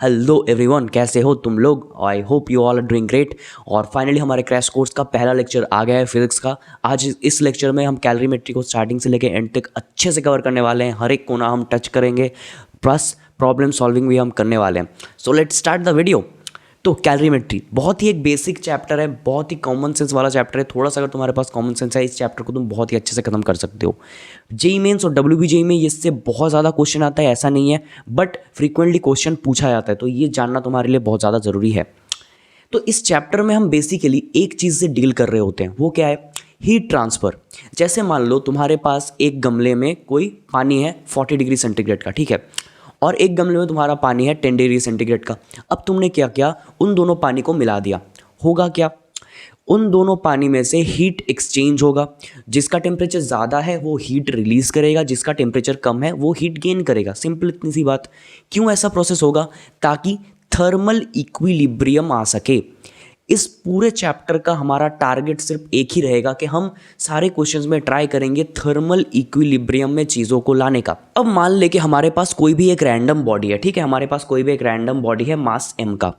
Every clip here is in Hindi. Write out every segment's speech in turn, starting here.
हेलो एवरीवन, कैसे हो तुम लोग। I hope you all are doing great. और फाइनली हमारे क्रैश कोर्स का पहला लेक्चर आ गया है फिजिक्स का। आज इस लेक्चर में हम कैलोरीमेट्री को स्टार्टिंग से लेकर एंड तक अच्छे से कवर करने वाले हैं। हर एक कोना हम टच करेंगे, प्लस प्रॉब्लम सॉल्विंग भी हम करने वाले हैं। So let's start the video. तो कैलोरीमेट्री बहुत ही एक बेसिक चैप्टर है, बहुत ही कॉमन सेंस वाला चैप्टर है। थोड़ा सा अगर तुम्हारे पास कॉमन सेंस है, इस चैप्टर को तुम बहुत ही अच्छे से खत्म कर सकते हो। जेईई मेंस और डब्ल्यूबीजेईई में इससे बहुत ज़्यादा क्वेश्चन आता है, ऐसा नहीं है, बट फ्रीक्वेंटली क्वेश्चन पूछा जाता है, तो ये जानना तुम्हारे लिए बहुत ज़्यादा ज़रूरी है। तो इस चैप्टर में हम बेसिकली एक चीज़ से डील कर रहे होते हैं, वो क्या है? Heat transfer. जैसे मान लो तुम्हारे पास एक गमले में कोई पानी है 40 डिग्री सेंटीग्रेड का, ठीक है, और एक गमले में तुम्हारा पानी है 10 डिग्री सेंटीग्रेड का। अब तुमने क्या किया, उन दोनों पानी को मिला दिया। होगा क्या? उन दोनों पानी में से हीट एक्सचेंज होगा। जिसका टेम्परेचर ज़्यादा है वो हीट रिलीज करेगा, जिसका टेम्परेचर कम है वो हीट गेन करेगा। सिंपल इतनी सी बात। क्यों ऐसा प्रोसेस होगा? ताकि थर्मल इक्विलिब्रियम आ सके। इस पूरे चैप्टर का हमारा टारगेट सिर्फ एक ही रहेगा कि हम सारे क्वेश्चंस में ट्राई करेंगे थर्मल इक्विलिब्रियम में चीज़ों को लाने का। अब मान ले कि हमारे पास कोई भी एक रैंडम बॉडी है, ठीक है, हमारे पास कोई भी एक रैंडम बॉडी है मास m का,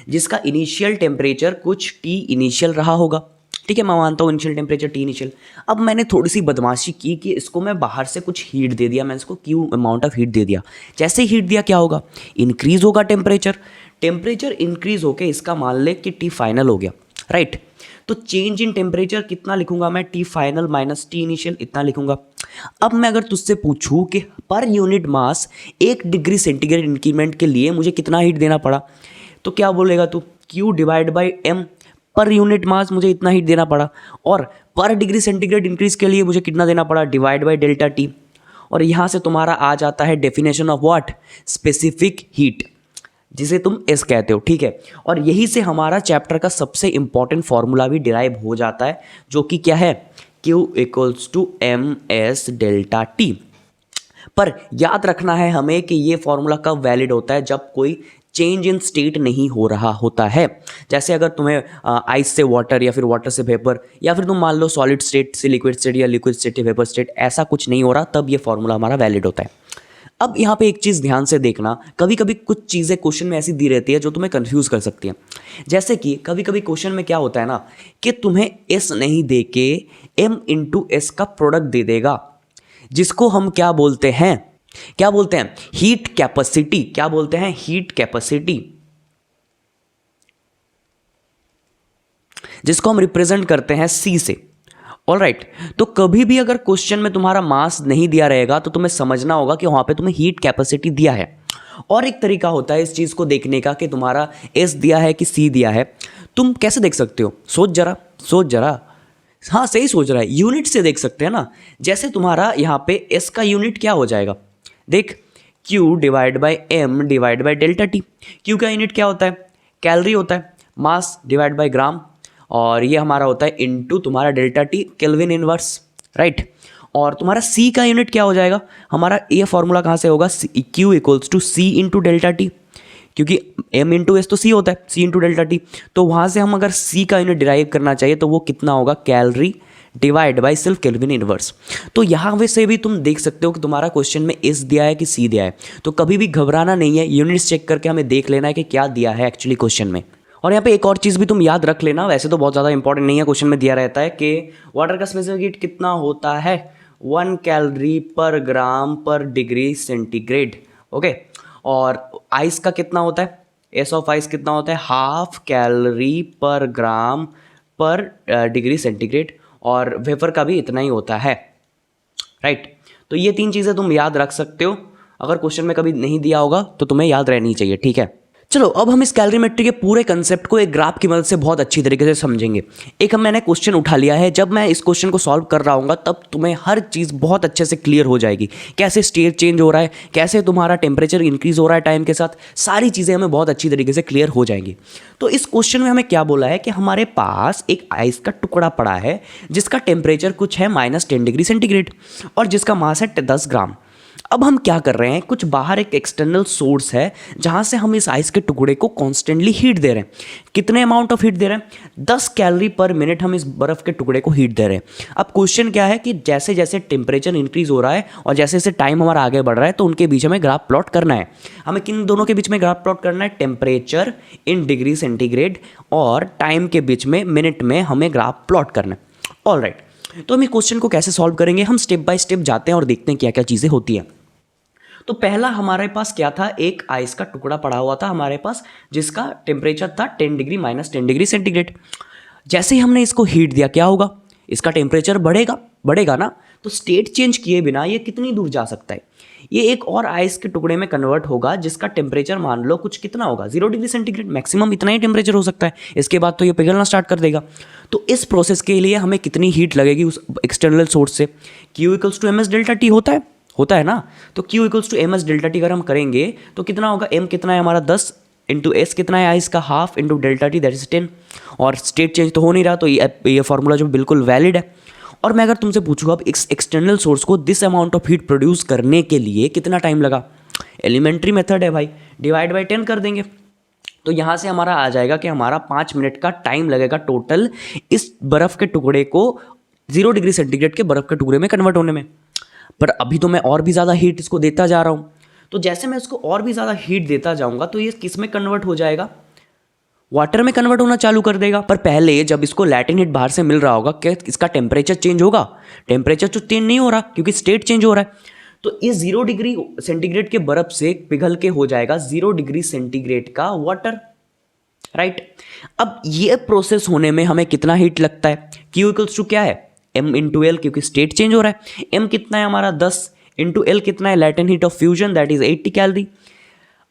जिसका इनिशियल टेम्परेचर कुछ T इनिशियल रहा होगा, ठीक है, मैं मानता हूँ इनिशियल टेम्परेचर T इनिशियल। अब मैंने थोड़ी सी बदमाशी की कि इसको मैं बाहर से कुछ हीट दे दिया, मैं इसको Q अमाउंट ऑफ हीट दे दिया। जैसे हीट दिया क्या होगा? इंक्रीज होगा टेम्परेचर। टेम्परेचर इंक्रीज होके इसका मान ले कि T फाइनल हो गया, राइट। तो चेंज इन टेम्परेचर कितना लिखूंगा मैं? T final minus T initial, इतना लिखूंगा। अब मैं अगर तुझसे पूछूं कि per unit mass 1 degree centigrade increment के लिए मुझे कितना हीट देना पड़ा, तो क्या बोलेगा तू? Q divide by M। Per unit mass मुझे इतना हीट देना पड़ा, और पर डिग्री सेंटीग्रेड इंक्रीज के लिए मुझे कितना देना पड़ा? Divide by delta T। और यहाँ से तुम्हारा आ जाता है definition of what? Specific heat, जिसे तुम एस कहते हो, ठीक है। और यही से हमारा चैप्टर का सबसे इंपॉर्टेंट फॉर्मूला भी डिराइव हो जाता है, जो कि क्या है? Q equals to M S delta T। पर याद रखना है हमें कि ये फॉर्मूला कब वैलिड होता है? जब कोई चेंज इन स्टेट नहीं हो रहा होता है। जैसे अगर तुम्हें आइस से वाटर या फिर वाटर से वेपर, या फिर तुम मान लो सॉलिड स्टेट से लिक्विड स्टेट या लिक्विड स्टेट से वेपर स्टेट, ऐसा कुछ नहीं हो रहा, तब ये फॉर्मूला हमारा वैलिड होता है। अब यहाँ पे एक चीज़ ध्यान से देखना, कभी कभी कुछ चीज़ें क्वेश्चन में ऐसी दी रहती है जो तुम्हें कंफ्यूज कर सकती हैं। जैसे कि कभी कभी क्वेश्चन में क्या होता है ना, कि तुम्हें एस नहीं दे के एम इंटू एस का प्रोडक्ट दे देगा, जिसको हम क्या बोलते हैं? क्या बोलते हैं? Heat capacity. क्या बोलते हैं? हीट कैपेसिटी, जिसको हम रिप्रेजेंट करते हैं C से। All right. तो कभी भी अगर क्वेश्चन में तुम्हारा मास नहीं दिया रहेगा तो तुम्हें समझना होगा कि वहां पे तुम्हें हीट कैपेसिटी दिया है। और एक तरीका होता है इस चीज को देखने का कि तुम्हारा S दिया है कि C दिया है। तुम कैसे देख सकते हो? सोच जरा, सोच जरा। हाँ, सही सोच रहा है, यूनिट से देख सकते हैं ना। जैसे तुम्हारा यहाँ पे S का यूनिट क्या हो जाएगा? देख, Q divide by M divide by delta T। Q का यूनिट क्या होता है? कैलोरी होता है, मास डिवाइड बाई ग्राम, और ये हमारा होता है इनटू तुम्हारा delta T kelvin inverse, right. और तुम्हारा C का यूनिट क्या हो जाएगा? हमारा ये फॉर्मूला कहाँ से होगा? Q equals to C into delta T, क्योंकि M इंटू एस तो C होता है, C इंटू डेल्टा T। तो वहाँ से हम अगर C का यूनिट डिराइव करना चाहिए तो वो कितना होगा? कैलोरी डिवाइड बाई सिर्फ केल्विन इनवर्स। तो यहाँ से भी तुम देख सकते हो कि तुम्हारा क्वेश्चन में S दिया है कि C दिया है। तो कभी भी घबराना नहीं है, यूनिट्स चेक करके हमें देख लेना है कि क्या दिया है एक्चुअली क्वेश्चन में। और यहाँ पे एक और चीज़ भी तुम याद रख लेना, वैसे तो बहुत ज़्यादा इंपॉर्टेंट नहीं है, क्वेश्चन में दिया रहता है कि वाटर का स्पेसिफिक हीट कितना होता है? 1 कैलोरी पर ग्राम पर डिग्री सेंटीग्रेड, ओके। और आइस का कितना होता है? एस ऑफ आइस कितना होता है? हाफ कैलोरी पर ग्राम पर डिग्री सेंटीग्रेड। और वेपर का भी इतना ही होता है, राइट। तो ये 3 चीज़ें तुम याद रख सकते हो, अगर क्वेश्चन में कभी नहीं दिया होगा तो तुम्हें याद रहनी चाहिए, ठीक है। चलो अब हम इस कैलोरीमेट्री के पूरे कंसेप्ट को एक ग्राफ की मदद से बहुत अच्छी तरीके से समझेंगे। एक मैंने क्वेश्चन उठा लिया है, जब मैं इस क्वेश्चन को सॉल्व कर रहा हूँ तब तुम्हें हर चीज़ बहुत अच्छे से क्लियर हो जाएगी। कैसे स्टेट चेंज हो रहा है, कैसे तुम्हारा टेम्परेचर इंक्रीज हो रहा है टाइम के साथ, सारी चीज़ें हमें बहुत अच्छी तरीके से क्लियर हो जाएंगी। तो इस क्वेश्चन में हमें क्या बोला है कि हमारे पास एक आइस का टुकड़ा पड़ा है जिसका टेम्परेचर कुछ है -10 डिग्री सेंटीग्रेड और जिसका मास है 10 ग्राम। अब हम क्या कर रहे हैं, कुछ बाहर एक एक्सटर्नल सोर्स है जहाँ से हम इस आइस के टुकड़े को कॉन्स्टेंटली हीट दे रहे हैं। कितने अमाउंट ऑफ हीट दे रहे हैं, 10 कैलोरी पर मिनट हम इस बर्फ़ के टुकड़े को हीट दे रहे हैं। अब क्वेश्चन क्या है कि जैसे जैसे टेम्परेचर इंक्रीज हो रहा है और जैसे जैसे टाइम हमारा आगे बढ़ रहा है तो उनके बीच में ग्राफ प्लॉट करना है। हमें किन दोनों के बीच में ग्राफ प्लॉट करना है, टेम्परेचर इन डिग्री सेंटीग्रेड और टाइम के बीच में मिनट में हमें ग्राफ प्लॉट करना है। ऑल राइट, तो हम इस क्वेश्चन को कैसे सॉल्व करेंगे, हम स्टेप बाय स्टेप जाते हैं और देखते हैं क्या क्या चीज़ें होती हैं। तो पहला हमारे पास क्या था, एक आइस का टुकड़ा पड़ा हुआ था हमारे पास जिसका टेम्परेचर था 10 डिग्री -10 डिग्री सेंटीग्रेड। जैसे ही हमने इसको हीट दिया क्या होगा, इसका टेम्परेचर बढ़ेगा ना। तो स्टेट चेंज किए बिना ये कितनी दूर जा सकता है, ये एक और आइस के टुकड़े में कन्वर्ट होगा जिसका टेम्परेचर मान लो कुछ कितना होगा, 0 डिग्री सेंटीग्रेड, मैक्सिमम इतना ही टेम्परेचर हो सकता है। इसके बाद तो ये पिघलना स्टार्ट कर देगा। तो इस प्रोसेस के लिए हमें कितनी हीट लगेगी उस एक्सटर्नल सोर्स से, Q = ms डेल्टा टी होता है ना। तो Q = ms डेल्टा टी अगर हम करेंगे तो कितना होगा, m कितना है हमारा 10 इंटू s कितना है आइस का half into delta T that is 10। और स्टेट चेंज तो हो नहीं रहा, तो ये फॉर्मूला जो बिल्कुल वैलिड है। और मैं अगर तुमसे पूछूंगा अब इस एक्सटर्नल सोर्स को this amount of heat produce करने के लिए कितना टाइम लगा, एलिमेंट्री मेथड है भाई, डिवाइड बाई 10 कर देंगे। तो यहाँ से हमारा आ जाएगा कि हमारा 5 मिनट का टाइम लगेगा टोटल इस बर्फ़ के टुकड़े को 0 डिग्री सेंटीग्रेड के बर्फ़ के टुकड़े में कन्वर्ट होने में। पर अभी तो मैं और भी ज़्यादा हीट इसको देता जा रहा हूँ, तो जैसे मैं इसको और भी ज़्यादा हीट देता जाऊँगा तो ये किस में कन्वर्ट हो जाएगा, वाटर में कन्वर्ट होना चालू कर देगा। पर पहले जब इसको लैटेंट हीट बाहर से मिल रहा होगा क्या इसका टेम्परेचर चेंज होगा, टेम्परेचर तो चेंज नहीं हो रहा क्योंकि स्टेट चेंज हो रहा है। तो इस 0 डिग्री सेंटीग्रेड के बर्फ से पिघल के हो जाएगा 0 डिग्री सेंटीग्रेड का वाटर, राइट। अब ये प्रोसेस होने में हमें कितना हीट लगता है, Q = क्या है m इंटू एल, क्योंकि स्टेट चेंज हो रहा है। m कितना है हमारा 10 इंटू एल कितना है latent heat of fusion that is 80 calorie,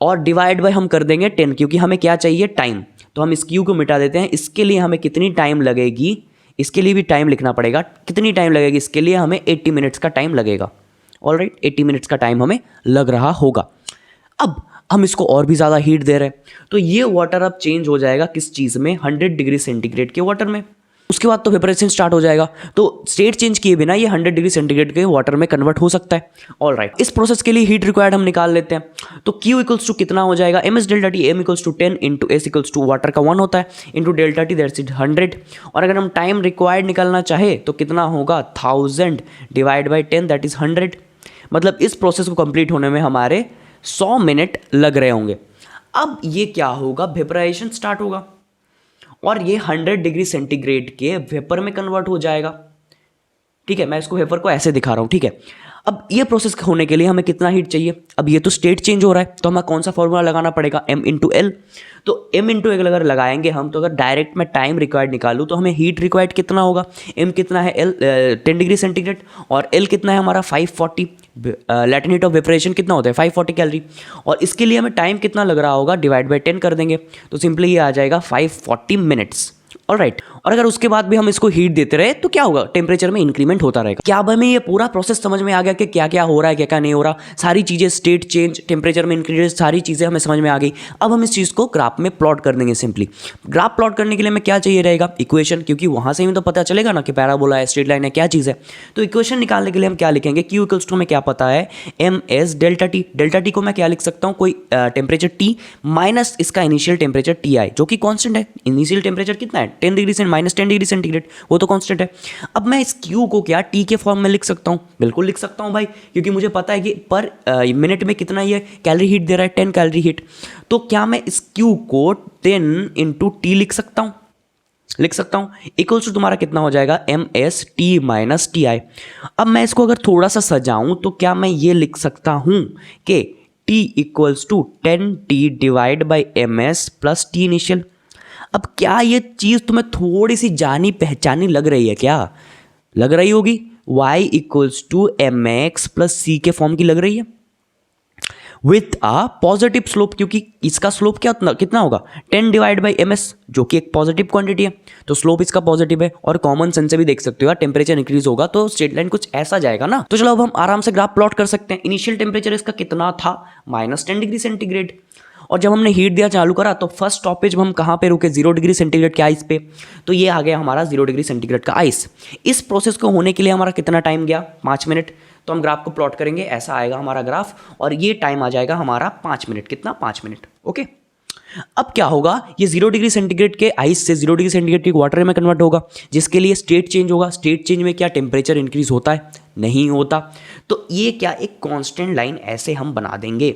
और डिवाइड बाय हम कर देंगे 10 क्योंकि हमें क्या चाहिए, टाइम। तो हम इस Q को मिटा देते हैं। इसके लिए हमें कितनी टाइम लगेगी, इसके लिए भी टाइम लिखना पड़ेगा, कितनी टाइम लगेगी, इसके लिए हमें 80 मिनट्स का टाइम लगेगा। ऑलराइट, 80 मिनट्स का टाइम हमें लग रहा होगा। अब हम इसको और भी ज़्यादा हीट दे रहे हैं, तो ये वाटर अब चेंज हो जाएगा किस चीज़ में, 100 डिग्री सेंटीग्रेड के वाटर में। उसके बाद तो वेपराइजेशन स्टार्ट हो जाएगा, तो स्टेट चेंज किए बिना ये 100 डिग्री सेंटीग्रेड के वाटर में कन्वर्ट हो सकता है। ऑल राइट, इस प्रोसेस के लिए हीट रिक्वायर्ड हम निकाल लेते हैं। तो Q = कितना हो जाएगा, ms delta T, m = 10 into s = water का 1 होता है इंटू डेल्टा टी दैट्स 100। और अगर हम टाइम रिक्वायर्ड निकालना चाहे तो कितना होगा, 1000 डिवाइड बाई 10 दैट इज 100। मतलब इस प्रोसेस को कंप्लीट होने में हमारे 100 मिनट लग रहे होंगे। अब ये क्या होगा, वेपराइजेशन स्टार्ट होगा और ये 100 डिग्री सेंटीग्रेड के वेपर में कन्वर्ट हो जाएगा। ठीक है, मैं इसको वेपर को ऐसे दिखा रहा हूँ। ठीक है, अब ये प्रोसेस होने के लिए हमें कितना हीट चाहिए, अब ये तो स्टेट चेंज हो रहा है तो हमें कौन सा फॉर्मूला लगाना पड़ेगा, m इंटू एल। तो m इंटू एल अगर लगाएंगे हम, तो अगर डायरेक्ट मैं टाइम रिक्वायर्ड निकालूँ तो हमें हीट रिक्वायर्ड कितना होगा, m कितना है L 10 डिग्री सेंटीग्रेड और L कितना है हमारा 540, लैटेंट हीट ऑफ वेपरेशन कितना होता है 540 कैलोरी, और इसके लिए हमें टाइम कितना लग रहा होगा, डिवाइड बाई 10 कर देंगे तो सिंपली ये आ जाएगा 540 मिनट्स। ऑलराइट, और अगर उसके बाद भी हम इसको हीट देते रहे तो क्या होगा, टेम्परेचर में इंक्रीमेंट होता रहेगा। क्या अब हमें ये पूरा प्रोसेस समझ में आ गया कि क्या क्या हो रहा है, क्या क्या नहीं हो रहा, सारी चीज़ें स्टेट चेंज, टेम्परेचर में इंक्रीज, सारी चीज़ें हमें समझ में आ गई। अब हम इस चीज़ को ग्राफ में प्लॉट कर देंगे। सिंपली ग्राफ प्लॉट करने के लिए हमें क्या चाहिए रहेगा, इक्वेशन, क्योंकि वहाँ से ही तो पता चलेगा ना कि पैराबोला है, स्ट्रेट लाइन है, क्या चीज़ है। तो इक्वेशन निकालने के लिए हम क्या लिखेंगे, Q = हमें क्या पता है, ms delta T. Delta T को मैं क्या लिख सकता हूँ, कोई टेम्परेचर T माइनस इसका इनिशियल टेम्परेचर Ti, जो कि कॉन्स्टेंट है। इनिशियल टेम्परेचर कितना है, 10 डिग्री से -10 डिग्री सेंटीग्रेड, वो तो कांस्टेंट है। अब मैं इस Q को क्या T के फॉर्म में लिख सकता हूँ, बिल्कुल लिख सकता हूँ भाई, क्योंकि मुझे पता है कि पर मिनट में कितना ये कैलोरी हीट दे रहा है, 10 कैलोरी हीट। तो क्या मैं इस Q को 10 इंटू T लिख सकता हूँ, इक्वल्स टू तुम्हारा कितना हो जाएगा, ms T माइनस Ti। अब मैं इसको अगर थोड़ा सा सजाऊं तो क्या मैं ये लिख सकता हूँ कि T = 10T divide by ms plus T initial. अब क्या ये चीज़ तुम्हें थोड़ी सी जानी पहचानी लग रही है, क्या लग रही होगी, y = mx प्लस c के फॉर्म की लग रही है विथ अ पॉजिटिव स्लोप, क्योंकि इसका स्लोप कितना होगा, 10 डिवाइड बाई ms, जो कि एक पॉजिटिव क्वांटिटी है, तो स्लोप इसका पॉजिटिव है। और कॉमन सेंस से भी देख सकते हो यार, टेम्परेचर इंक्रीज होगा तो स्ट्रेट लाइन कुछ ऐसा जाएगा ना। तो चलो अब हम आराम से ग्राफ प्लॉट कर सकते हैं। इनिशियल टेम्परेचर इसका कितना था, -10 डिग्री सेंटीग्रेड, और जब हमने हीट दिया चालू करा तो फर्स्ट स्टॉपेज हम कहाँ पे रुके, 0 डिग्री सेंटीग्रेड के आइस पे। तो ये आ गया हमारा 0 डिग्री सेंटीग्रेड का आइस। इस प्रोसेस को होने के लिए हमारा कितना टाइम गया, 5 मिनट। तो हम ग्राफ को प्लॉट करेंगे, ऐसा आएगा हमारा ग्राफ, और ये टाइम आ जाएगा हमारा 5 मिनट, कितना 5 मिनट। ओके, अब क्या होगा, ये 0 डिग्री सेंटीग्रेड के आइस से 0 डिग्री सेंटीग्रेड के वाटर में कन्वर्ट होगा, जिसके लिए स्टेट चेंज होगा। स्टेट चेंज में क्या टेम्परेचर इंक्रीज होता है? नहीं होता। तो ये क्या एक कांस्टेंट लाइन ऐसे हम बना देंगे।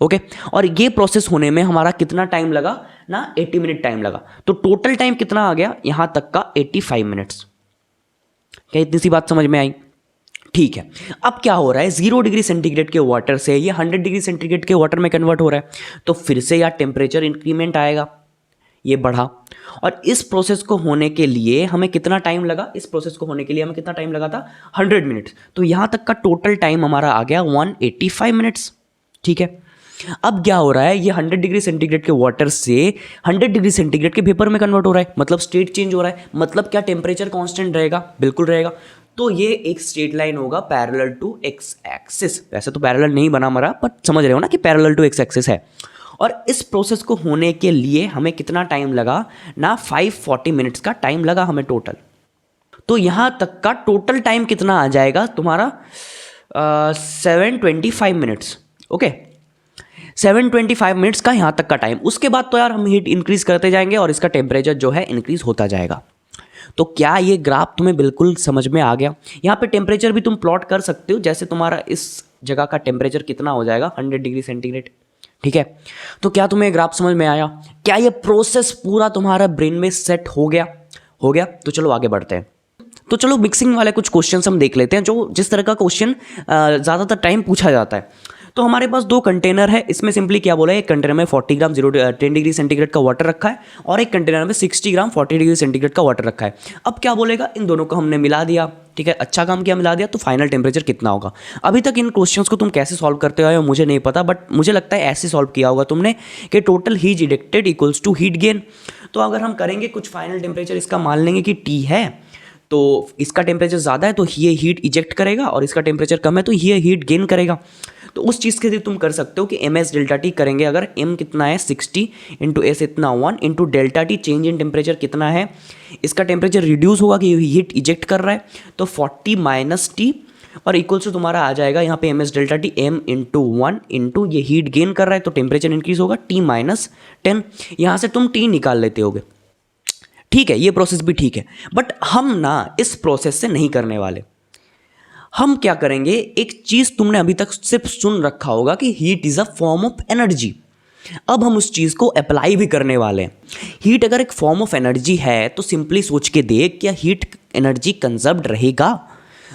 ओके, और ये प्रोसेस होने में हमारा कितना टाइम लगा ना, 80 मिनट टाइम लगा। तो टोटल टाइम कितना आ गया यहां तक का? 85 मिनट्स। क्या इतनी सी बात समझ में आई? ठीक है, अब क्या हो रहा है, 0 डिग्री सेंटीग्रेड के वाटर से ये 100 डिग्री सेंटीग्रेड के वाटर में कन्वर्ट हो रहा है, तो फिर से यार टेम्परेचर इंक्रीमेंट आएगा, ये बढ़ा। और इस प्रोसेस को होने के लिए हमें कितना टाइम लगा? इस प्रोसेस को होने के लिए हमें कितना टाइम लगा था? 100 मिनट्स। तो यहां तक का टोटल टाइम हमारा आ गया 185 मिनट्स। ठीक है, अब क्या हो रहा है, ये 100 डिग्री सेंटीग्रेड के वाटर से 100 डिग्री सेंटीग्रेड के वेपर में कन्वर्ट हो रहा है, मतलब स्टेट चेंज हो रहा है, मतलब क्या टेम्परेचर कांस्टेंट रहेगा? बिल्कुल रहेगा। तो ये एक स्ट्रेट लाइन होगा पैरेलल टू एक्स एक्सिस। वैसे तो पैरेलल नहीं बना मरा, बट समझ रहे हो ना कि पैरेलल टू एक्स एक्सिस है। और इस प्रोसेस को होने के लिए हमें कितना टाइम लगा ना? 540 मिनट्स का टाइम लगा हमें टोटल। तो यहां तक का टोटल टाइम कितना आ जाएगा तुम्हारा? 725 मिनट्स। ओके, 725 मिनट्स का यहाँ तक का टाइम। उसके बाद तो यार हम हीट इंक्रीज करते जाएंगे और इसका टेम्परेचर जो है इंक्रीज होता जाएगा। तो क्या ये ग्राफ तुम्हें बिल्कुल समझ में आ गया? यहाँ पे टेम्परेचर भी तुम प्लॉट कर सकते हो, जैसे तुम्हारा इस जगह का टेम्परेचर कितना हो जाएगा, 100 डिग्री सेंटीग्रेड। ठीक है, तो क्या तुम्हें ग्राफ समझ में आया? क्या ये प्रोसेस पूरा तुम्हारा ब्रेन में सेट हो गया? हो गया, तो चलो आगे बढ़ते हैं। तो चलो मिक्सिंग वाले कुछ क्वेश्चंस हम देख लेते हैं, जो जिस तरह का क्वेश्चन ज़्यादातर टाइम पूछा जाता है। तो हमारे पास 2 कंटेनर है, इसमें सिंपली क्या बोला है, एक कंटेनर में 40 ग्राम 10 डिग्री सेंटीग्रेड का वाटर रखा है और एक कंटेनर में 60 ग्राम 40 डिग्री सेंटीग्रेड का वाटर रखा है। अब क्या बोलेगा, इन दोनों को हमने मिला दिया। ठीक है, अच्छा काम किया, मिला दिया, तो फाइनल टेम्परेचर कितना होगा? अभी तक इन क्वेश्चंस को तुम कैसे सॉल्व करते हो मुझे नहीं पता, बट मुझे लगता है ऐसे सॉल्व किया होगा तुमने कि total heat ejected equals to heat gain. तो अगर हम करेंगे कुछ फाइनल टेम्परेचर इसका मान लेंगे कि T है, तो इसका टेम्परेचर ज़्यादा है तो ये हीट इजेक्ट करेगा, और इसका टेम्परेचर कम है तो ये हीट गेन करेगा। तो उस चीज़ के लिए तुम कर सकते हो कि ms डेल्टा टी करेंगे। अगर m कितना है 60 इंटू एस इतना 1 into delta T change in temperature कितना है, इसका टेम्परेचर रिड्यूस होगा कि हीट इजेक्ट कर रहा है, तो 40 माइनस टी और इक्वल से तुम्हारा आ जाएगा यहाँ पे ms delta T m into 1 into ये हीट गेन कर रहा है तो टेम्परेचर इंक्रीज होगा t माइनस 10। यहाँ से तुम t निकाल लेते होगे। ठीक है, ये प्रोसेस भी ठीक है, बट हम ना इस प्रोसेस से नहीं करने वाले। हम क्या करेंगे, एक चीज तुमने अभी तक सिर्फ सुन रखा होगा कि heat is a form of energy. अब हम उस चीज को अप्लाई भी करने वाले हैं। हीट अगर एक फॉर्म ऑफ एनर्जी है तो सिंपली सोच के देख, क्या हीट एनर्जी कंजर्व्ड रहेगा?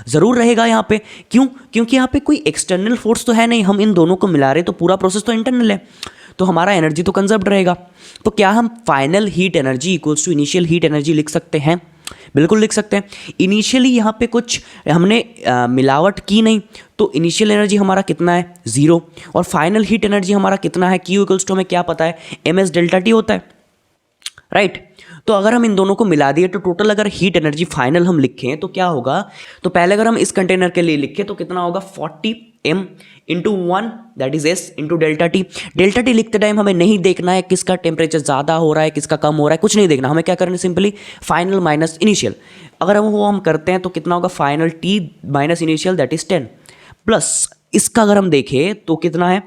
जरूर रहेगा यहाँ पे। क्यों? क्योंकि यहाँ पे कोई एक्सटर्नल फोर्स तो है नहीं, हम इन दोनों को मिला रहे, तो पूरा प्रोसेस तो इंटरनल है, तो हमारा एनर्जी तो कंजर्व्ड रहेगा। तो क्या हम final heat energy equals to initial heat energy लिख सकते हैं? बिल्कुल लिख सकते हैं। इनिशियली यहाँ पे कुछ हमने मिलावट की नहीं, तो इनिशियल एनर्जी हमारा कितना है 0, और फाइनल हीट एनर्जी हमारा कितना है Q इक्वल्स टू हमें क्या पता है ms डेल्टा टी होता है, राइट। तो अगर हम इन दोनों को मिला दिए तो टोटल अगर हीट एनर्जी फाइनल हम लिखें तो क्या होगा, तो पहले अगर हम इस कंटेनर के लिए लिखें तो कितना होगा 40 m into 1 that is s into delta T. Delta T लिखते टाइम हमें नहीं देखना है किसका टेम्परेचर ज़्यादा हो रहा है किसका कम हो रहा है, कुछ नहीं देखना, हमें क्या करना है सिंपली फाइनल माइनस इनिशियल। अगर हम करते हैं तो कितना होगा final t minus initial that is 10 plus इसका अगर हम देखें तो कितना है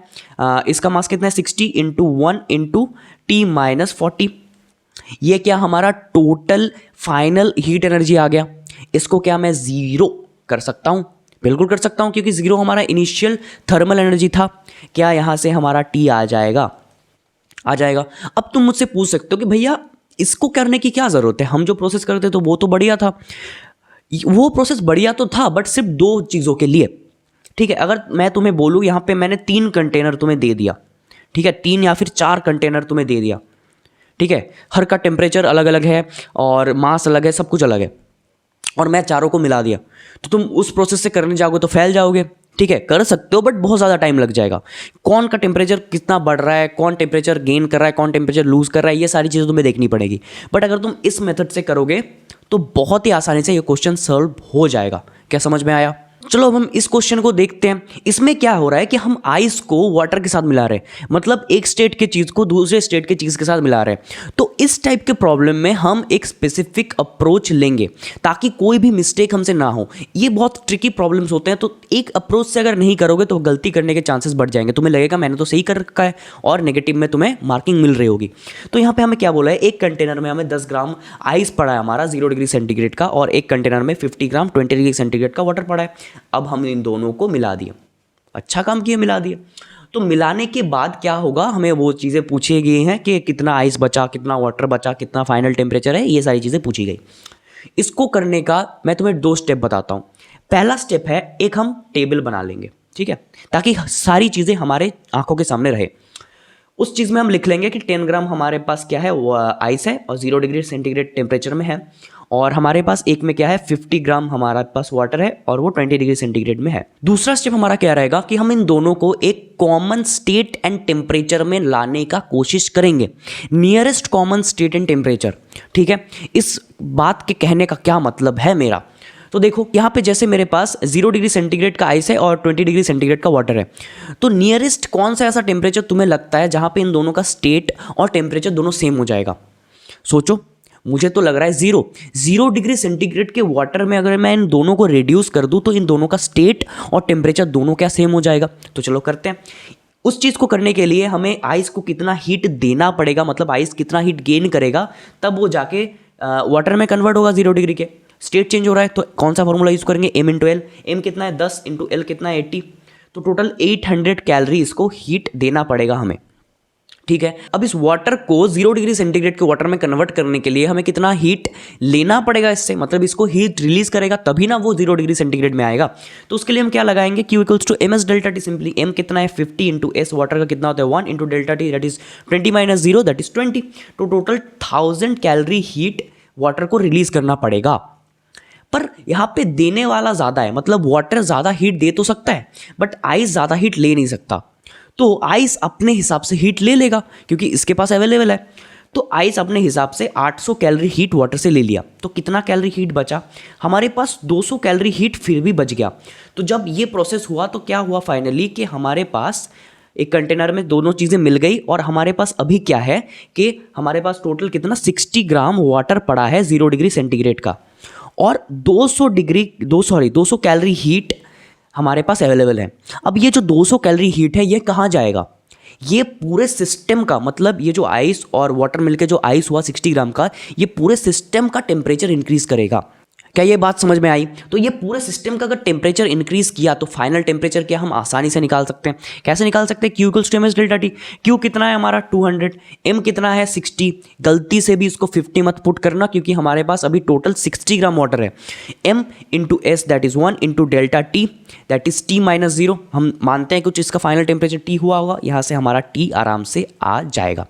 इसका मास कितना है 60 इंटू 1 इंटू टी माइनस 40। ये क्या हमारा टोटल फाइनल हीट एनर्जी आ गया। इसको क्या मैं 0 कर सकता हूं? बिल्कुल कर सकता हूं, क्योंकि 0 हमारा इनिशियल थर्मल एनर्जी था। क्या यहां से हमारा T आ जाएगा? आ जाएगा। अब तुम मुझसे पूछ सकते हो कि भैया इसको करने की क्या ज़रूरत है, हम जो प्रोसेस करते तो वो तो बढ़िया था। वो प्रोसेस बढ़िया तो था, बट सिर्फ 2 चीज़ों के लिए। ठीक है, अगर मैं तुम्हें बोलूँ यहाँ पे मैंने 3 कंटेनर तुम्हें दे दिया, ठीक है, 3 या फिर 4 कंटेनर तुम्हें दे दिया, ठीक है, हर का टेम्परेचर अलग अलग है और मास अलग है, सब कुछ अलग है, और मैं चारों को मिला दिया, तो तुम उस प्रोसेस से करने जाओगे तो फैल जाओगे। ठीक है, कर सकते हो बट बहुत ज़्यादा टाइम लग जाएगा। कौन का टेम्परेचर कितना बढ़ रहा है, कौन टेम्परेचर गेन कर रहा है, कौन टेम्परेचर लूज कर रहा है, ये सारी चीज़ें तुम्हें देखनी पड़ेगी। बट अगर तुम इस मेथड से करोगे तो बहुत ही आसानी से ये क्वेश्चन सॉल्व हो जाएगा। क्या समझ में आया? चलो अब हम इस क्वेश्चन को देखते हैं। इसमें क्या हो रहा है कि हम आइस को वाटर के साथ मिला रहे हैं, मतलब एक स्टेट के चीज़ को दूसरे स्टेट के चीज़ के साथ मिला रहे हैं। तो इस टाइप के प्रॉब्लम में हम एक स्पेसिफिक अप्रोच लेंगे ताकि कोई भी मिस्टेक हमसे ना हो। ये बहुत ट्रिकी प्रॉब्लम्स होते हैं, तो एक अप्रोच से अगर नहीं करोगे तो गलती करने के चांसेस बढ़ जाएंगे। तुम्हें लगेगा मैंने तो सही कर रखा है और नेगेटिव में तुम्हें मार्किंग मिल रही होगी। तो यहाँ पे हमें क्या बोला है, एक कंटेनर में हमें 10 ग्राम आइस पड़ा है हमारा 0 डिग्री सेंटीग्रेड का, और एक कंटेनर में 50 ग्राम 20 डिग्री सेंटीग्रेड का वाटर पड़ा है। अब हम इन दोनों को मिला दिया, अच्छा काम किया, मिला दिया। तो मिलाने के बाद क्या होगा, हमें वो चीज़ें पूछी गई हैं कि कितना आइस बचा, कितना वाटर बचा, कितना फाइनल टेम्परेचर है, ये सारी चीज़ें पूछी गई। इसको करने का मैं तुम्हें 2 स्टेप बताता हूँ। पहला स्टेप है, एक हम टेबल बना लेंगे, ठीक है, ताकि सारी चीज़ें हमारे आंखों के सामने रहे। उस चीज़ में हम लिख लेंगे कि 10 ग्राम हमारे पास क्या है, वो आइस है और 0 डिग्री सेंटीग्रेड टेम्परेचर में है, और हमारे पास एक में क्या है 50 ग्राम हमारे पास वाटर है और वो 20 डिग्री सेंटीग्रेड में है। दूसरा स्टेप हमारा क्या रहेगा कि हम इन दोनों को एक कॉमन स्टेट एंड टेम्परेचर में लाने का कोशिश करेंगे, nearest common state and temperature, ठीक है। इस बात के कहने का क्या मतलब है मेरा, तो देखो यहाँ पे जैसे मेरे पास 0 डिग्री सेंटीग्रेड का आइस है और 20 डिग्री सेंटीग्रेड का वाटर है, तो नियरेस्ट कौन सा ऐसा टेम्परेचर तुम्हें लगता है जहाँ पे इन दोनों का स्टेट और टेम्परेचर दोनों सेम हो जाएगा? सोचो, मुझे तो लग रहा है 0 डिग्री सेंटीग्रेड के वाटर में अगर मैं इन दोनों को रिड्यूस कर दूं तो इन दोनों का स्टेट और टेम्परेचर दोनों क्या सेम हो जाएगा। तो चलो करते हैं। उस चीज़ को करने के लिए हमें आइस को कितना हीट देना पड़ेगा, मतलब आइस कितना हीट गेन करेगा, तब वो जाके वाटर में कन्वर्ट होगा 0 डिग्री के। स्टेट चेंज हो रहा है तो कौन सा फॉर्मूला यूज़ करेंगे, m इंटू एल। एम कितना है 10 इंटू एल कितना है 80, तो टोटल 800 कैलोरी इसको हीट देना पड़ेगा हमें, ठीक है। अब इस वाटर को 0 डिग्री सेंटीग्रेड के वाटर में कन्वर्ट करने के लिए हमें कितना हीट लेना पड़ेगा इससे, मतलब इसको हीट रिलीज करेगा तभी ना वो 0 डिग्री सेंटीग्रेड में आएगा। तो उसके लिए हम क्या लगाएंगे, Q equals to M S delta T. Simply m कितना है 50 इंटू एस, वाटर का कितना होता है 1 into delta T, that is 20 minus 0 that is 20। तो टोटल 1000 कैलोरी हीट वाटर को रिलीज करना पड़ेगा। पर यहाँ पे देने वाला ज़्यादा है, मतलब वाटर ज़्यादा हीट दे तो सकता है बट आइस ज़्यादा हीट ले नहीं सकता। तो आइस अपने हिसाब से हीट ले लेगा क्योंकि इसके पास अवेलेबल है। तो आइस अपने हिसाब से 800 कैलोरी हीट वाटर से ले लिया, तो कितना कैलोरी हीट बचा हमारे पास, 200 कैलोरी हीट फिर भी बच गया। तो जब ये प्रोसेस हुआ तो क्या हुआ फाइनली कि हमारे पास एक कंटेनर में दोनों चीज़ें मिल गई, और हमारे पास अभी क्या है कि हमारे पास टोटल कितना 60 ग्राम वाटर पड़ा है 0 डिग्री सेंटीग्रेड का, और 200 कैलोरी हीट हमारे पास अवेलेबल है। अब ये जो 200 कैलोरी हीट है ये कहाँ जाएगा, ये पूरे सिस्टम का, मतलब ये जो आइस और वाटर मिलके जो आइस हुआ 60 ग्राम का, ये पूरे सिस्टम का टेम्परेचर इंक्रीज करेगा। क्या ये बात समझ में आई? तो ये पूरे सिस्टम का अगर टेम्परेचर इंक्रीज किया तो फाइनल टेम्परेचर क्या हम आसानी से निकाल सकते हैं। कैसे निकाल सकते हैं? Q equals to M S delta T. Q कितना है हमारा 200, M कितना है 60। गलती से भी इसको 50 मत पुट करना क्योंकि हमारे पास अभी टोटल 60 ग्राम वाटर है। M into S that is 1 into delta T that is T minus 0। हम मानते हैं कुछ इसका फाइनल टेम्परेचर T हुआ होगा, यहाँ से हमारा T आराम से आ जाएगा।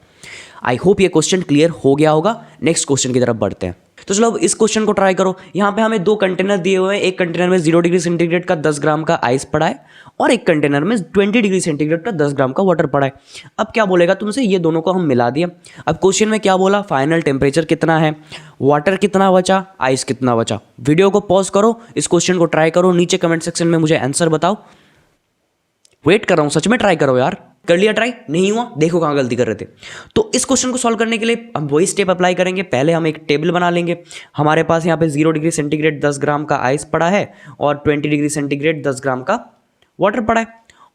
आई होप ये क्वेश्चन क्लियर हो गया होगा। नेक्स्ट क्वेश्चन की तरफ बढ़ते हैं। तो चलो अब इस क्वेश्चन को ट्राई करो। यहाँ पे हमें 2 कंटेनर दिए हुए हैं, एक कंटेनर में 0 डिग्री सेंटीग्रेड का 10 ग्राम का आइस पड़ा है और एक कंटेनर में 20 डिग्री सेंटीग्रेड का 10 ग्राम का वाटर पड़ा है। अब क्या बोलेगा तुमसे, ये दोनों को हम मिला दिया। अब क्वेश्चन में क्या बोला, फाइनल टेम्परेचर कितना है, वाटर कितना बचा, आइस कितना बचा। वीडियो को पॉज करो, इस क्वेश्चन को ट्राई करो, नीचे कमेंट सेक्शन में मुझे आंसर बताओ। वेट कर रहा हूँ, सच में ट्राई करो यार। कर लिया ट्राई, नहीं हुआ, देखो कहाँ गलती कर रहे थे। तो इस क्वेश्चन को सॉल्व करने के लिए हम वही स्टेप अप्लाई करेंगे। पहले हम एक टेबल बना लेंगे। हमारे पास यहाँ पे 0 डिग्री सेंटीग्रेड 10 ग्राम का आइस पड़ा है और 20 डिग्री सेंटीग्रेड 10 ग्राम का वाटर पड़ा है।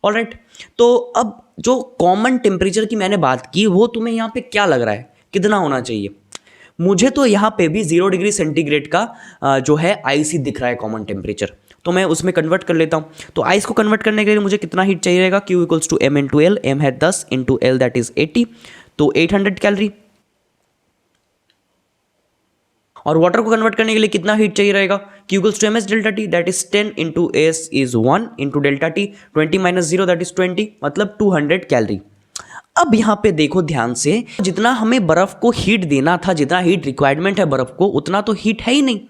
ऑलराइट, तो अब जो कॉमन टेम्परेचर की मैंने बात की वो तुम्हें यहाँ पे क्या लग रहा है कितना होना चाहिए? मुझे तो यहाँ पे भी 0 डिग्री सेंटीग्रेड का जो है आइस ही दिख रहा है कॉमन टेम्परेचर, तो मैं उसमें कन्वर्ट कर लेता हूँ। तो आइस को कन्वर्ट करने के लिए मुझे कितना हीट चाहिए रहेगा, Q equals to M into L. M है 10 इंटू एल दैट इज 80, तो 800 कैलोरी। और वाटर को कन्वर्ट करने के लिए कितना हीट चाहिए रहेगा, Q equals to M S delta T that is 10 into S is 1 into delta T 20 minus 0 that is 20, मतलब 200 कैलोरी। अब यहाँ पे देखो ध्यान से, जितना हमें बर्फ को हीट देना था, जितना हीट रिक्वायरमेंट है बर्फ को, उतना तो हीट है ही नहीं।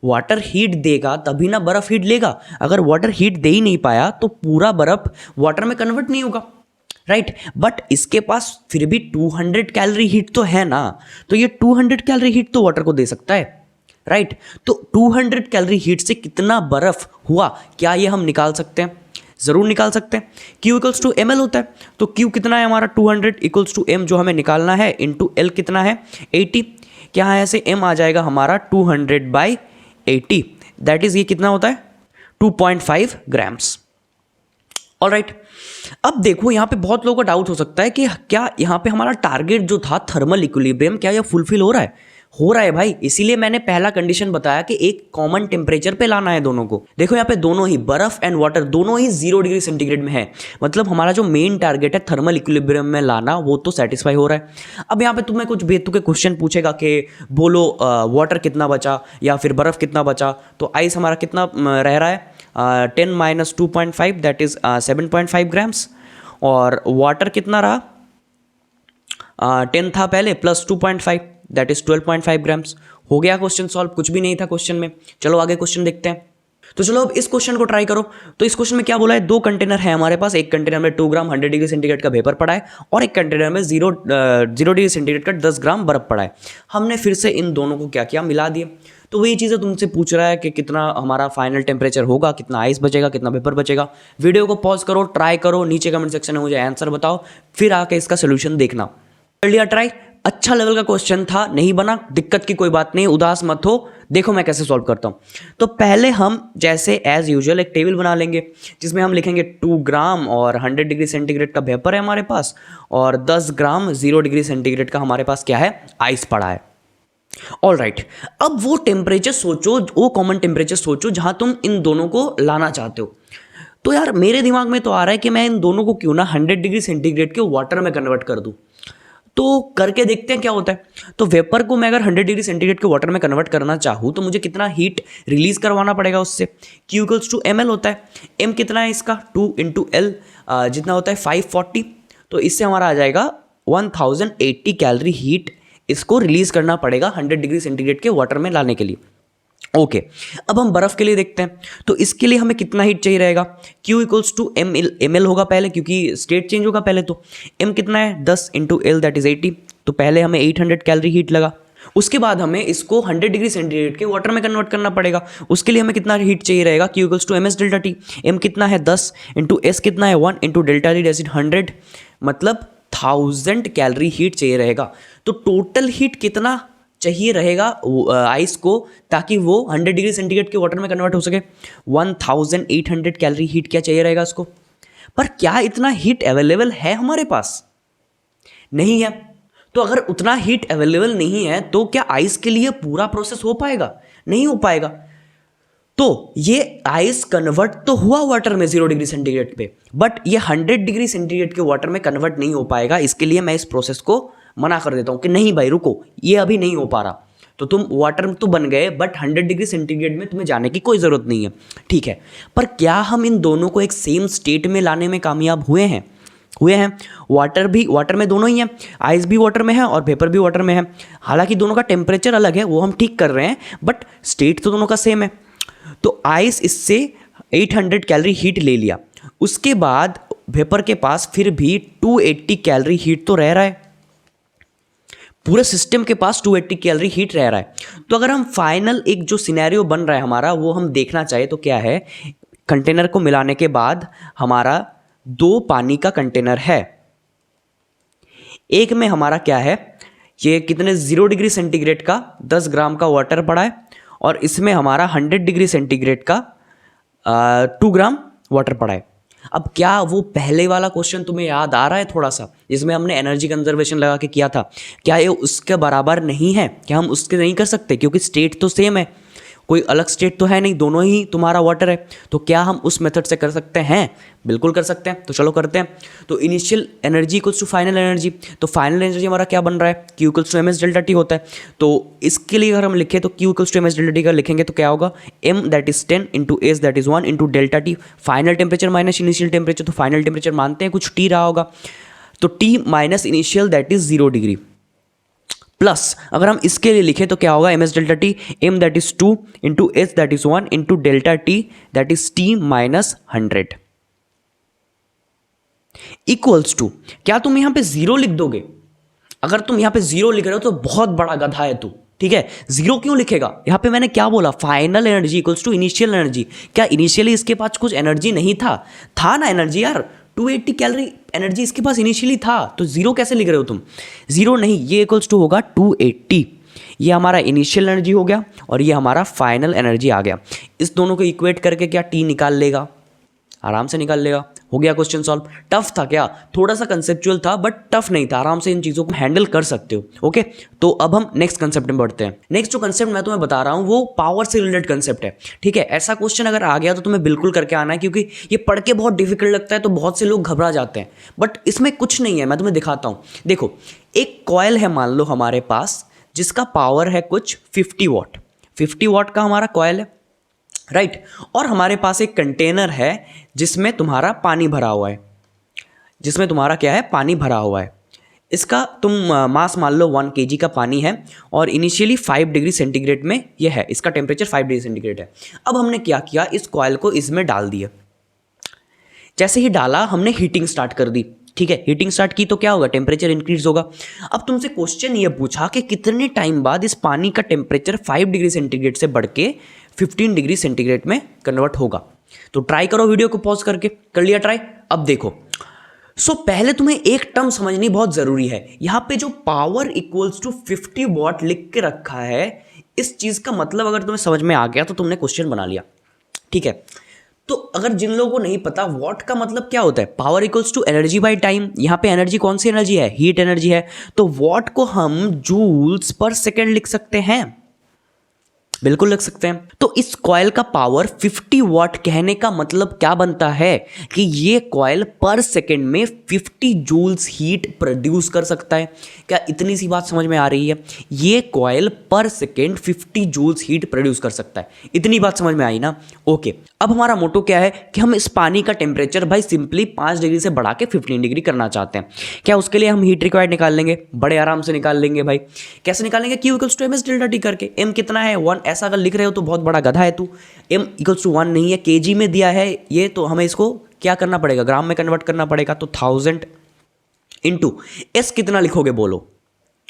वाटर हीट देगा तभी ना बर्फ हीट लेगा। अगर वाटर हीट दे ही नहीं पाया तो पूरा बर्फ वाटर में कन्वर्ट नहीं होगा, राइट। बट इसके पास फिर भी 200 कैलोरी हीट तो है ना, तो ये 200 कैलोरी हीट तो वाटर को दे सकता है, राइट। तो 200 कैलोरी हीट से कितना बर्फ हुआ, क्या ये हम निकाल सकते हैं? ज़रूर निकाल सकते हैं। Q equals to M L होता है, तो Q कितना है हमारा 200 इक्वल्स टू M जो हमें निकालना है इंटू L कितना है 80। क्या है ऐसे M आ जाएगा हमारा 200/80, दैट इज़ ये कितना होता है 2.5 ग्राम्स। ऑलराइट, अब देखो यहाँ पे बहुत लोगों का डाउट हो सकता है कि क्या यहाँ पे हमारा टारगेट जो था थर्मल इक्विलिब्रियम, क्या यह फुलफिल हो रहा है? हो रहा है भाई, इसीलिए मैंने पहला कंडीशन बताया कि एक कॉमन टेम्परेचर पे लाना है दोनों को। देखो यहाँ पे दोनों ही बर्फ एंड वाटर दोनों ही 0 डिग्री सेंटीग्रेड में है, मतलब हमारा जो मेन टारगेट है थर्मल इक्विलिब्रियम में लाना वो तो सेटिस्फाई हो रहा है। अब यहाँ पे तुम्हें कुछ बेतुके क्वेश्चन पूछेगा कि बोलो वाटर कितना बचा या फिर बर्फ कितना बचा, तो आइस हमारा कितना रह रहा है 10 माइनस 2.5 दैट इज 7.5 ग्राम्स, और वाटर कितना रहा 10 था पहले प्लस 2.5 दैट इज 12.5 ग्राम्स। हो गया क्वेश्चन सॉल्व, कुछ भी नहीं था क्वेश्चन में। चलो आगे क्वेश्चन देखते हैं। तो चलो अब इस क्वेश्चन को ट्राई करो। तो इस क्वेश्चन में क्या बोला है, 2 कंटेनर है हमारे पास, एक कंटेनर में 2 ग्राम 100 डिग्री सेंटीग्रेड का वेपर पड़ा है और एक कंटेनर में 0 डिग्री सेंटीग्रेड का 10 ग्राम बर्फ पड़ा है। हमने फिर से इन दोनों को क्या किया, मिला दिए। तो वही चीज़ें तुमसे पूछ रहा है कि कितना हमारा फाइनल टेम्परेचर होगा, कितना आइस बचेगा, कितना वेपर बचेगा। वीडियो को पॉज करो, ट्राई करो, नीचे कमेंट सेक्शन में मुझे आंसर बताओ, फिर आके इसका सोल्यूशन देखना। कर लिया ट्राई, अच्छा लेवल का क्वेश्चन था, नहीं बना दिक्कत की कोई बात नहीं, उदास मत हो। देखो मैं कैसे सॉल्व करता हूँ। तो पहले हम जैसे एज यूजुअल एक टेबल बना लेंगे जिसमें हम लिखेंगे 2 ग्राम और 100 डिग्री सेंटीग्रेड का वेपर है हमारे पास, और 10 ग्राम 0 डिग्री सेंटीग्रेड का हमारे पास क्या है, आइस पड़ा है। ऑलराइट, अब वो टेम्परेचर सोचो, वो कॉमन टेम्परेचर सोचो जहां तुम इन दोनों को लाना चाहते हो। तो यार मेरे दिमाग में तो आ रहा है कि मैं इन दोनों को क्यों ना 100 डिग्री सेंटीग्रेड के वाटर में कन्वर्ट कर दूं। तो करके देखते हैं क्या होता है। तो वेपर को मैं अगर 100 डिग्री सेंटीग्रेड के वाटर में कन्वर्ट करना चाहूँ तो मुझे कितना हीट रिलीज करवाना पड़ेगा उससे। Q इक्वल्स टू ml होता है, m कितना है इसका 2 इंटू एल जितना होता है 540। तो इससे हमारा आ जाएगा 1080 कैलोरी हीट इसको रिलीज करना पड़ेगा 100 डिग्री सेंटीग्रेड के वाटर में लाने के लिए। ओके, अब हम बर्फ के लिए देखते हैं। तो इसके लिए हमें कितना हीट चाहिए रहेगा, Q इक्वल्स टू ml होगा पहले क्योंकि स्टेट चेंज होगा पहले। तो m कितना है 10 इंटू एल दैट इज 80। तो पहले हमें 800 कैलोरी हीट लगा, उसके बाद हमें इसको 100 डिग्री सेंटीग्रेड के वाटर में कन्वर्ट करना पड़ेगा। उसके लिए हमें कितना हीट चाहिए रहेगा, Q equals to ms delta T. m कितना है 10 इंटू s कितना है 1 into delta T that is 100, मतलब 1000 कैलोरी हीट चाहिए रहेगा। तो टोटल हीट कितना चाहिए रहेगा आइस को ताकि वो 100 डिग्री सेंटीग्रेड के वाटर में कन्वर्ट हो सके, 1800 कैलोरी हीट क्या चाहिए रहेगा इसको। पर क्या इतना हीट अवेलेबल है हमारे पास, नहीं है। तो अगर उतना हीट अवेलेबल नहीं है तो क्या आइस के लिए पूरा प्रोसेस हो पाएगा, नहीं हो पाएगा। तो ये आइस कन्वर्ट तो हुआ वाटर में 0 डिग्री सेंटीग्रेड पे, बट ये 100 डिग्री सेंटीग्रेड के वाटर में कन्वर्ट नहीं हो पाएगा। इसके लिए मैं इस प्रोसेस को मना कर देता हूं कि नहीं भाई रुको, ये अभी नहीं हो पा रहा। तो तुम वाटर तो बन गए बट 100 डिग्री सेंटीग्रेड में तुम्हें जाने की कोई ज़रूरत नहीं है, ठीक है। पर क्या हम इन दोनों को एक सेम स्टेट में लाने में कामयाब हुए हैं? वाटर भी वाटर में दोनों ही हैं, आइस भी वाटर में है और वेपर भी वाटर में है। हालांकि दोनों का टेम्परेचर अलग है, वो हम ठीक कर रहे हैं, बट स्टेट तो दोनों का सेम है। तो आइस इससे 800 कैलोरी हीट ले लिया, उसके बाद वेपर के पास फिर भी 280 कैलोरी हीट तो रह रहा है, पूरे सिस्टम के पास 280 कैलोरी हीट रह रहा है। तो अगर हम फाइनल एक जो सिनेरियो बन रहा है हमारा वो हम देखना चाहे तो क्या है, कंटेनर को मिलाने के बाद हमारा 2 पानी का कंटेनर है, एक में हमारा क्या है, ये कितने 0 डिग्री सेंटीग्रेड का 10 ग्राम का वाटर पड़ा है और इसमें हमारा 100 डिग्री सेंटीग्रेड का 2 ग्राम वाटर पड़ा है। अब क्या वो पहले वाला क्वेश्चन तुम्हें याद आ रहा है थोड़ा सा, जिसमें हमने एनर्जी कंजर्वेशन लगा के किया था, क्या ये उसके बराबर नहीं है? क्या हम उसके नहीं कर सकते? क्योंकि स्टेट तो सेम है, कोई अलग स्टेट तो है नहीं, दोनों ही तुम्हारा वाटर है। तो क्या हम उस मेथड से कर सकते हैं? बिल्कुल कर सकते हैं। तो चलो करते हैं। तो initial energy equals to final energy, तो फाइनल एनर्जी हमारा क्या बन रहा है, Q equals to ms delta T होता है। तो इसके लिए अगर हम लिखें तो Q equals to ms delta T का लिखेंगे तो क्या होगा, m that is 10 into s that is 1 into delta T. Final temperature minus initial temperature, तो फाइनल टेम्परेचर मानते हैं कुछ T रहा होगा, तो T minus initial that is 0 degree, plus अगर हम इसके लिए लिखें तो क्या होगा, ms delta T, m that is 2 into s that is 1 into delta T that is T minus 100 equals to, क्या तुम यहां पे 0 लिख दोगे? अगर तुम यहां पे 0 लिख रहे हो तो बहुत बड़ा गधा है तू, ठीक है, जीरो क्यों लिखेगा? यहाँ पे मैंने क्या बोला, final energy equals to initial energy. क्या इनिशियली इसके पास कुछ एनर्जी नहीं था? था ना एनर्जी यार, 280 कैलोरी एनर्जी इसके पास इनिशियली था, तो जीरो कैसे लिख रहे हो तुम? जीरो नहीं, ये इक्वल्स टू होगा 280। ये हमारा इनिशियल एनर्जी हो गया और ये हमारा फाइनल एनर्जी आ गया। इस दोनों को इक्वेट करके क्या टी निकाल लेगा? आराम से निकाल लेगा। हो गया क्वेश्चन सॉल्व। टफ था क्या? थोड़ा सा कंसेप्चुअल था बट टफ नहीं था, आराम से इन चीज़ों को हैंडल कर सकते हो। ओके, तो अब हम नेक्स्ट कंसेप्ट में बढ़ते हैं। नेक्स्ट जो कंसेप्ट मैं तुम्हें बता रहा हूँ वो पावर से रिलेटेड कंसेप्ट है। ठीक है, ऐसा क्वेश्चन अगर आ गया तो तुम्हें बिल्कुल करके आना है, क्योंकि ये पढ़ के बहुत डिफिकल्ट लगता है तो बहुत से लोग घबरा जाते हैं, बट इसमें कुछ नहीं है, मैं तुम्हें दिखाता हूँ। देखो, एक कॉइल है मान लो हमारे पास, जिसका पावर है कुछ 50 वॉट। 50 वॉट का हमारा कॉइल है, राइट। और हमारे पास एक कंटेनर है जिसमें तुम्हारा पानी भरा हुआ है, जिसमें तुम्हारा क्या है, पानी भरा हुआ है। इसका तुम मास मान लो 1 kg का पानी है और इनिशियली 5 डिग्री सेंटीग्रेड में यह है, इसका टेम्परेचर 5 डिग्री सेंटीग्रेड है। अब हमने क्या किया, इस कॉइल को इसमें डाल दिया। जैसे ही डाला हमने हीटिंग स्टार्ट कर दी। ठीक है, हीटिंग स्टार्ट की तो क्या होगा, टेम्परेचर इंक्रीज होगा। अब तुमसे क्वेश्चन ये पूछा कि कितने टाइम बाद इस पानी का टेम्परेचर 5 डिग्री सेंटीग्रेड से बढ़ के 15 डिग्री सेंटीग्रेड में कन्वर्ट होगा। तो ट्राई करो, वीडियो को पॉज करके। कर लिया ट्राई? अब देखो, पहले तुम्हें एक टर्म समझनी बहुत जरूरी है। यहां पे जो पावर इक्वल्स टू 50 वॉट लिख के रखा है, इस चीज का मतलब अगर तुम्हें समझ में आ गया तो तुमने क्वेश्चन बना लिया। ठीक है, तो अगर जिन लोगों को नहीं पता वॉट का मतलब क्या होता है, power equals to energy by time. यहाँ पे एनर्जी कौन सी एनर्जी है, हीट एनर्जी है, तो वॉट को हम जूल्स पर सेकेंड लिख सकते हैं, बिल्कुल लिख सकते हैं। तो इस कॉइल का पावर 50 वॉट कहने का मतलब क्या बनता है कि ये कॉइल पर सेकेंड में 50 जूल्स हीट प्रोड्यूस कर सकता है। क्या इतनी सी बात समझ में आ रही है? ये कॉइल पर सेकेंड 50 जूल्स हीट प्रोड्यूस कर सकता है। इतनी बात समझ में आई ना? ओके, अब हमारा मोटो क्या है कि हम इस पानी का टेम्परेचर भाई सिंपली 5 डिग्री से बढ़ा के 15 डिग्री करना चाहते हैं। क्या उसके लिए हम हीट रिक्वायर्ड निकाल लेंगे? बड़े आराम से निकाल लेंगे भाई। कैसे निकालेंगे? Q equals to M S delta T करके। एम कितना है? 1। ऐसा अगर लिख रहे हो तो बहुत बड़ा गधा है तू। m इक्वल्स टू 1 नहीं है, kg में दिया है ये, तो हमें इसको क्या करना पड़ेगा, ग्राम में कन्वर्ट करना पड़ेगा। तो 1000 इंटू s कितना लिखोगे बोलो?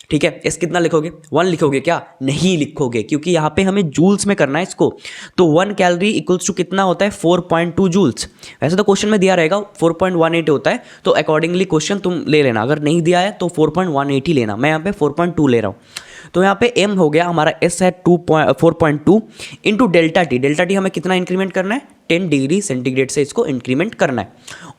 ठीक है, s कितना लिखोगे? 1 लिखोगे क्या? नहीं लिखोगे, क्योंकि यहाँ पे हमें जूल्स में करना है इसको। तो 1 कैलोरी इक्वल्स टू कितना होता है? 4.2 जूल्स। वैसे तो क्वेश्चन में दिया रहेगा 4.18 होता है, तो अकॉर्डिंगली क्वेश्चन तुम ले लेना। अगर नहीं दिया है तो 4.18 ही लेना, मैं यहाँ पे 4.2 ले रहा हूँ। तो यहाँ पे m हो गया हमारा, s है 4.2 into delta T. Delta T हमें कितना इंक्रीमेंट करना है? 10 डिग्री सेंटीग्रेड से इसको इंक्रीमेंट करना है।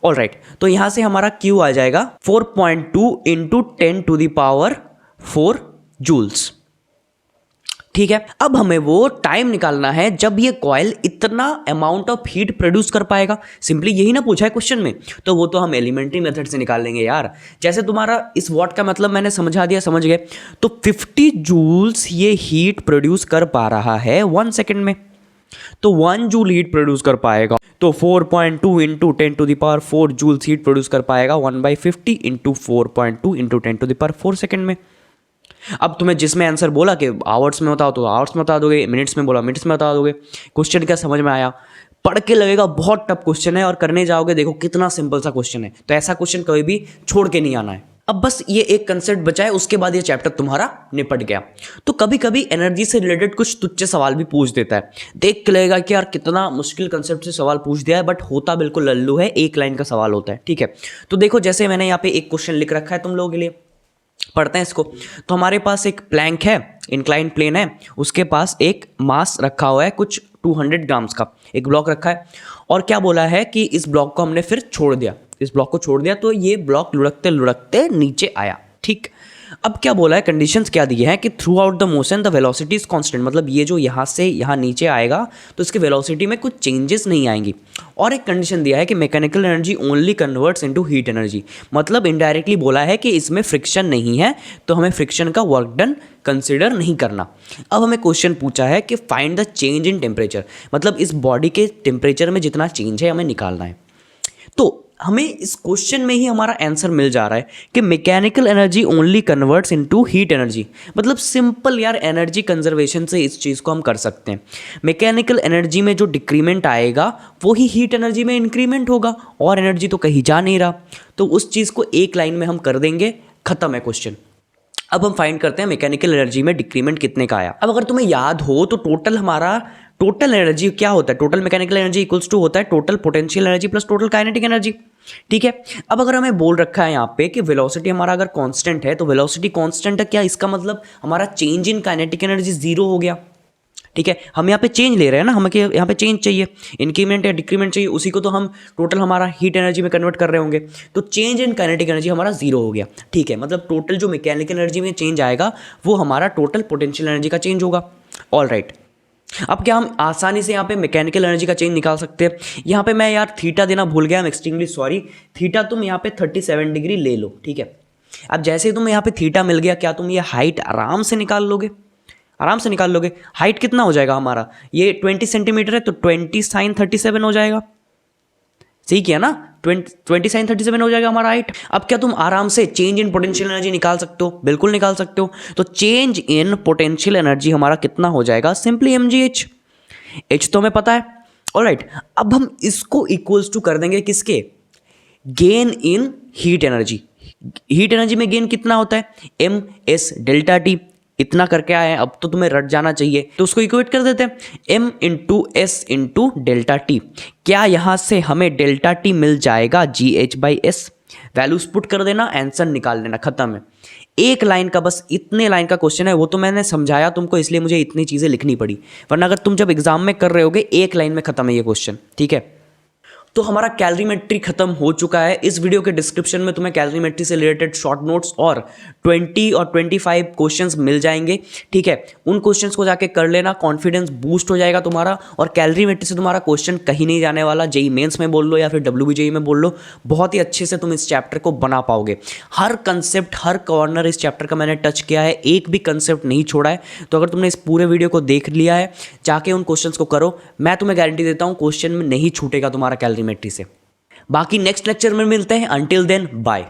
ऑल राइट, तो यहाँ से हमारा Q आ जाएगा 4.2 into 10 to the power 4 joules. ठीक है, अब हमें वो टाइम निकालना है जब ये कॉइल इतना अमाउंट ऑफ हीट प्रोड्यूस कर पाएगा। सिंपली यही ना पूछा है क्वेश्चन में, तो वो तो हम एलिमेंट्री मेथड से निकाल लेंगे यार। जैसे तुम्हारा इस वॉट का मतलब मैंने समझा दिया, समझ गए? तो 50 जूल्स ये हीट प्रोड्यूस कर पा रहा है 1 सेकेंड में, तो 1 जूल हीट प्रोड्यूस कर पाएगा। तो 4.2 into 10 to the power 4 joules heat produce कर पाएगा 1/50 into 4.2 into 10 to the power 4 second में। अब तुम्हें जिसमें आंसर बोला कि आवर्स में बताओ तो आवर्स में बता दोगे, मिनट्स में बोला मिनट्स में बता दोगे। क्वेश्चन क्या समझ में आया? पढ़ के लगेगा बहुत टफ क्वेश्चन है और करने जाओगे देखो कितना सिंपल सा क्वेश्चन है। तो ऐसा क्वेश्चन कभी भी छोड़ के नहीं आना है। अब बस ये एक कंसेप्ट बचा है, उसके बाद ये चैप्टर तुम्हारा निपट गया। तो कभी कभी एनर्जी से रिलेटेड कुछ तुच्छ सवाल भी पूछ देता है, देख के लगेगा कि यार कितना मुश्किल कंसेप्ट से सवाल पूछ दिया है, बट होता बिल्कुल लल्लू है, एक लाइन का सवाल होता है। ठीक है, तो देखो जैसे मैंने यहाँ पे एक क्वेश्चन लिख रखा है तुम लोगों के लिए, पढ़ते हैं इसको। तो हमारे पास एक प्लैंक है, इंक्लाइन प्लेन है, उसके पास एक मास रखा हुआ है कुछ 200 ग्राम्स का, एक ब्लॉक रखा है। और क्या बोला है कि इस ब्लॉक को हमने फिर छोड़ दिया, इस ब्लॉक को छोड़ दिया तो ये ब्लॉक लुढ़कते लुढ़कते नीचे आया। ठीक, अब क्या बोला है, कंडीशंस क्या दिए हैं कि through out the motion the velocity is constant, मतलब ये जो यहाँ से यहाँ नीचे आएगा तो इसके वेलोसिटी में कुछ चेंजेस नहीं आएंगी। और एक कंडीशन दिया है कि mechanical energy only converts into heat energy, मतलब इनडायरेक्टली बोला है कि इसमें फ्रिक्शन नहीं है, तो हमें फ्रिक्शन का वर्क डन कंसिडर नहीं करना। अब हमें क्वेश्चन पूछा है कि find the change in temperature, मतलब इस बॉडी के टेम्परेचर में जितना चेंज है हमें निकालना है। तो हमें इस क्वेश्चन में ही हमारा आंसर मिल जा रहा है कि mechanical energy only converts into heat energy, मतलब सिंपल यार एनर्जी कंजर्वेशन से इस चीज़ को हम कर सकते हैं। मैकेनिकल एनर्जी में जो डिक्रीमेंट आएगा वो ही हीट एनर्जी में इंक्रीमेंट होगा, और एनर्जी तो कहीं जा नहीं रहा, तो उस चीज़ को एक लाइन में हम कर देंगे, खत्म है क्वेश्चन। अब हम फाइंड करते हैं मैकेनिकल एनर्जी में डिक्रीमेंट कितने का आया। अब अगर तुम्हें याद हो तो टोटल एनर्जी क्या होता है, total mechanical energy equals to होता है total potential energy plus total kinetic energy. ठीक है, अब अगर हमें बोल रखा है यहाँ पे कि वेलोसिटी हमारा अगर कांस्टेंट है, तो वेलोसिटी कांस्टेंट है क्या, इसका मतलब हमारा change in kinetic energy zero हो गया। ठीक है, हम यहाँ पे चेंज ले रहे हैं ना, हमें यहाँ पे चेंज चाहिए, इंक्रीमेंट या डिक्रीमेंट चाहिए, उसी को तो हम टोटल हमारा हीट एनर्जी में कन्वर्ट कर रहे होंगे। तो चेंज इन काइनेटिक एनर्जी हमारा जीरो हो गया। ठीक है, मतलब टोटल जो मैकेनिकल एनर्जी में चेंज आएगा वो हमारा टोटल पोटेंशियल एनर्जी का चेंज होगा। ऑल राइट, अब क्या हम आसानी से यहाँ पे मैकेनिकल एनर्जी का चेंज निकाल सकते हैं। यहाँ पे मैं यार थीटा देना भूल गया, I am extremely sorry. Theta तुम यहाँ पे 37 डिग्री ले लो। ठीक है, अब जैसे ही तुम्हें यहाँ पे थीटा मिल गया, क्या तुम ये हाइट आराम से निकाल लोगे, आराम से निकाल लोगे। हाइट कितना हो जाएगा हमारा, ये 20 सेंटीमीटर है तो 20 साइन 37 हो जाएगा। सही किया ना, 20 साइन 37 हो जाएगा हमारा हाइट। अब क्या तुम आराम से चेंज इन पोटेंशियल एनर्जी निकाल सकते हो, बिल्कुल निकाल सकते हो। तो चेंज इन पोटेंशियल एनर्जी हमारा कितना हो जाएगा, सिंपली mgh। h तो हमें पता है। ऑलराइट, अब हम इसको इक्वल्स टू कर देंगे किसके, gain in heat energy. Heat energy में गेन कितना होता है, m s डेल्टा टी, इतना करके आए हैं, अब तो तुम्हें रट जाना चाहिए, तो उसको इक्वेट कर देते हैं m into S into delta T. क्या यहाँ से हमें डेल्टा टी मिल जाएगा gh/s, वैल्यूज पुट कर देना, आंसर निकाल लेना, खत्म है। एक लाइन का, बस इतने लाइन का क्वेश्चन है, वो तो मैंने समझाया तुमको इसलिए मुझे इतनी चीज़ें लिखनी पड़ी, वरना अगर तुम जब एग्जाम में कर रहे होगे एक लाइन में खत्म है ये क्वेश्चन। ठीक है, तो हमारा कैलोरीमेट्री खत्म हो चुका है। इस वीडियो के डिस्क्रिप्शन में तुम्हें कैलोरीमेट्री से रिलेटेड शॉर्ट नोट्स और 20 और 25 क्वेश्चंस मिल जाएंगे। ठीक है, उन क्वेश्चंस को जाके कर लेना, कॉन्फिडेंस बूस्ट हो जाएगा तुम्हारा, और कैलोरीमेट्री से तुम्हारा क्वेश्चन कहीं नहीं जाने वाला। जेई मेंस में बोल लो या फिर WBJEE में बोल लो, बहुत ही अच्छे से तुम इस चैप्टर को बना पाओगे। हर कंसेप्ट, हर कॉर्नर इस चैप्टर का मैंने टच किया है, एक भी कंसेप्ट नहीं छोड़ा है। तो अगर तुमने इस पूरे वीडियो को देख लिया है, जाके उन क्वेश्चंस को करो, मैं तुम्हें गारंटी देता हूँ क्वेश्चन में नहीं छूटेगा तुम्हारा कैलोरीमेट्री से। बाकी नेक्स्ट लेक्चर में मिलते हैं, अंटिल देन बाय।